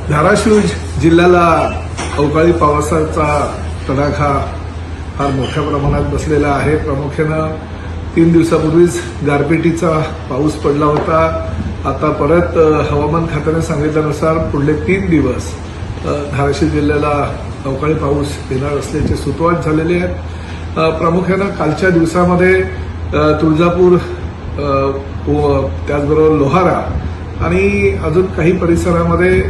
धाराशिव जिल्ह्याला अवकाळी पावसाचा तडाखा फार मोठ्या प्रमाणात बसलेला आहे। प्रामुख्यानं 3 दिवसापूर्वीच गारपिटीचा पाऊस पडला होता। आता परत हवामान खात्याने सांगितल्यानुसार पुढले 3 दिवस धाराशिव जिल्ह्याला अवकाळी पाऊस येणार असल्याचे सूतोवाच झालेले आहे। प्रामुख्यानं कालच्या दिवसामध्ये तुळजापूर त्याचबरोबर लोहारा आणि अजून काही परिसरामध्ये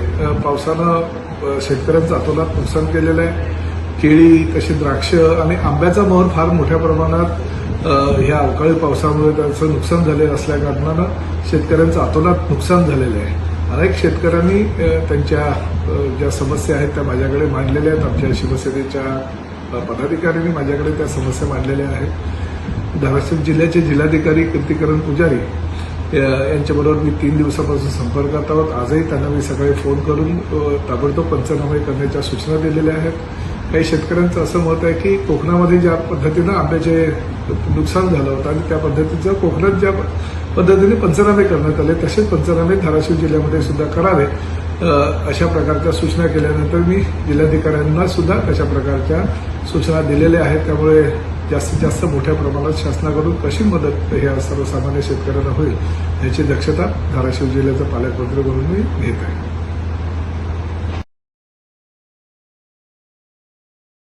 पावसानं शेतकऱ्यांचं अतोनात नुकसान केलेलं आहे। केळी तशी द्राक्ष आणि आंब्याचा मोहर फार मोठ्या प्रमाणात ह्या अवकाळी पावसामुळे त्याचं नुकसान झालेलं असल्याकारणानं शेतकऱ्यांचं अतोनात नुकसान झालेलं आहे। अनेक शेतकऱ्यांनी त्यांच्या ज्या समस्या आहेत त्या माझ्याकडे मांडलेल्या आहेत। आमच्या शिवसेनेच्या पदाधिकाऱ्यांनी माझ्याकडे त्या समस्या मांडलेल्या आहेत। धाराशिव जिल्ह्याचे जिल्हाधिकारी कीर्तिकरण पुजारी यांच्याबरोबर मी 3 दिवसापासून संपर्कात आहोत। आजही त्यांना मी सकाळी फोन करून ताबडतोब पंचनामे करण्याच्या सूचना दिलेल्या आहेत। काही शेतकऱ्यांचं असं मत आहे की कोकणामध्ये ज्या पद्धतीनं आंब्याचे नुकसान झालं होतं आणि त्या पद्धतीचं कोकणात ज्या पद्धतीने पंचनामे करण्यात आले तसेच पंचनामे धाराशिव जिल्ह्यामध्ये सुद्धा करावे अशा प्रकारच्या सूचना केल्यानंतर मी जिल्हाधिकाऱ्यांना सुद्धा अशा प्रकारच्या सूचना दिलेल्या आहेत। त्यामुळे जास्तीत जास्त मोठ्या प्रमाणात शासनाकडून कशी मदत ह्या सर्वसामान्य शेतकऱ्यांना होईल याची दक्षता धाराशिव जिल्ह्याचा पालकमंत्री म्हणून मी घेत आहे।